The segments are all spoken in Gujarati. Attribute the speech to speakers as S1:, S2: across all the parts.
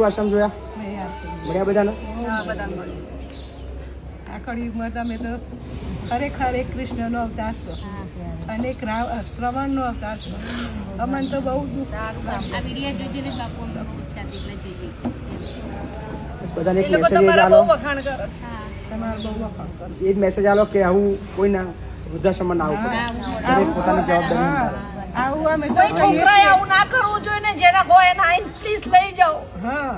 S1: આશ્રમ જોયા? મળ્યા બધાને?
S2: આ કળિયુગમાં તમે તો ખરેખર એક કૃષ્ણનો અવતાર છો અને એક શ્રવણનો અવતાર છો. અમને તો બહુ દુઃખ.
S1: બધાને એક મેસેજ આલો,
S2: તમારું બહુ વખાણ કરો.
S1: એ જ મેસેજ આલો કે આવું કોઈના વૃદ્ધાશ્રમમાં ના આવવું પડે. દરેક પોતાની જવાબદારી.
S2: આવું અમે તો
S3: કોઈ છોકરાએ આવું ના કરવું જોઈએ ને. જેના હોય એના આઈને પ્લીઝ લઈ જાઓ.
S2: હા,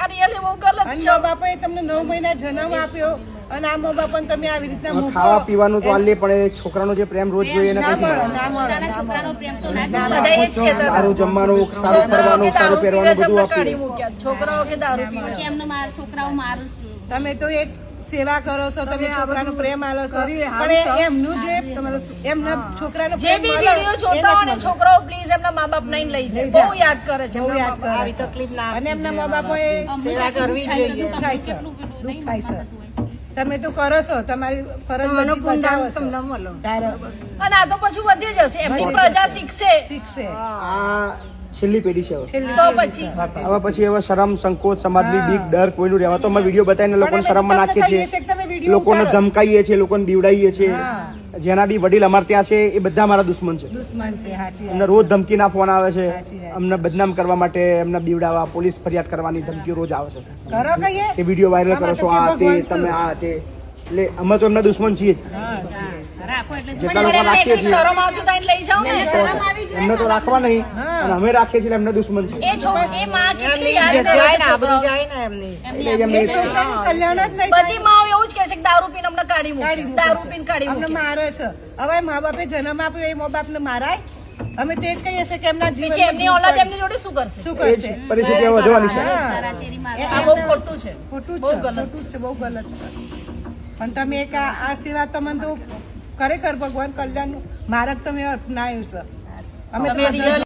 S3: આ રિયલી બહુ ગલત
S2: અને
S3: છે.
S2: મા બાપાએ તમને 9 મહિના જન્મ આપ્યો અને આ મા બાપાને તમે આવી રીતના મૂકો.
S1: ખાવા પીવાનું તો આલે, પણ એ છોકરાનો જે પ્રેમ રોજ જોઈએ એને
S2: ના
S1: નથી
S2: મળે,
S1: મળે.
S2: ના મળે.
S3: બધા એ જ કહેતા હતા.
S1: સારું જમવાનું, સારું ફરવાનું, સારું પહેરવાનું બધું
S3: કાઢી
S1: આપ્યું.
S3: મૂક્યા. છોકરાઓ કે દારૂ પીવે છે.
S2: તમે તો એક સેવા કરો છો, તમે છોકરાનો પ્રેમ આલો છો, પણ એમનું જે એમના છોકરાનો
S3: જે
S2: પ્રેમ
S3: બી
S2: આલો,
S3: વિડીયો જોતા હોય ને
S2: એને
S3: છોકરાઓ પ્લીઝ એમના મા બાપ નહીં લઈ જાય. બહુ યાદ કરે છે.
S2: બહુ યાદ કરે છે. અને એમના મા બાપોએ સેવા કરવી જોઈએ. દુઃખ થાય છે, દુઃખ થાય છે. તમે તો કરો છો, તમારી ફરજ બધી બજાવો છો.
S3: અને આ તો પછી વધી જશે. એમની પ્રજા શીખશે.
S1: આ છેલ્લી પેઢી છે હવે.
S3: તો પછી
S1: હવે પછી હવે શરમ, સંકોચ, સમાજની બીક, ડર કોઈનું રહેવા તો અમે વિડીયો બતાવીને લોકોને શરમમાં નાખીએ છીએ, લોકોને ધમકાઈએ છીએ, લોકોને બીવડાવીએ છીએ. જેના બી વડીલ અમારે ત્યાં છે એ બધા અમારા દુશ્મન છે.
S2: દુશ્મન છે, સાચી
S1: અમને રોજ ધમકીના ફોન આવે છે,
S2: સાચી વાત.
S1: અમને બદનામ કરવા માટે, એમને બીવડાવવા, પોલીસ ફરિયાદ કરવાની ધમકી રોજ આવે છે
S2: કરો કહીએ.
S1: કે વિડીયો વાયરલ કરો છો, આ તે તમે આ તે. એટલે અમે તો એમના દુશ્મન છીએ જ. જેટલા લોકો રાખીએ
S3: એટલી
S1: છીએ
S3: શરમ આવતી તો એને લઈ જાઓ ને.
S1: એમને તો રાખવા નહીં, અને અમે રાખીએ છીએ એમના દુશ્મન છે.
S3: એ માં કેટલી યાદ કરે છે છોકરાઓ.
S1: એટલે એમને એ જ છે.
S2: છોકરાનું કલ્યાણ જ નહીં
S3: બધી માઓ એવું જ કહે છે કે દારૂ પીને અમને કાઢી મૂકે. દારૂ પીને કાઢી
S2: અમને
S3: મૂકે.
S2: મારે છે. હવે મા બાપે જન્મ આપ્યો એ મા બાપને મારાય. અમે તે જ કહીએ છીએ કે એમના
S3: પછી
S2: જીવન
S3: એમની ઓલાદ એમની જોડે શું કરશે?
S2: શું
S1: એ જ
S2: કરશે?
S1: પરિસ્થિતિ હવે વધવાની છે.
S3: આ બહુ ખોટું છે.
S2: ખોટું જ
S3: બહુ
S2: છે,
S3: ગલત
S2: ખોટું જ છે, બહુ ગલત છે. પણ તમે એક આ સેવા તમને તો ખરેખર ભગવાન કલ્યાણનું માર્ગ તમે અપનાવ્યું છે. અમે તો
S3: તમે
S2: બધા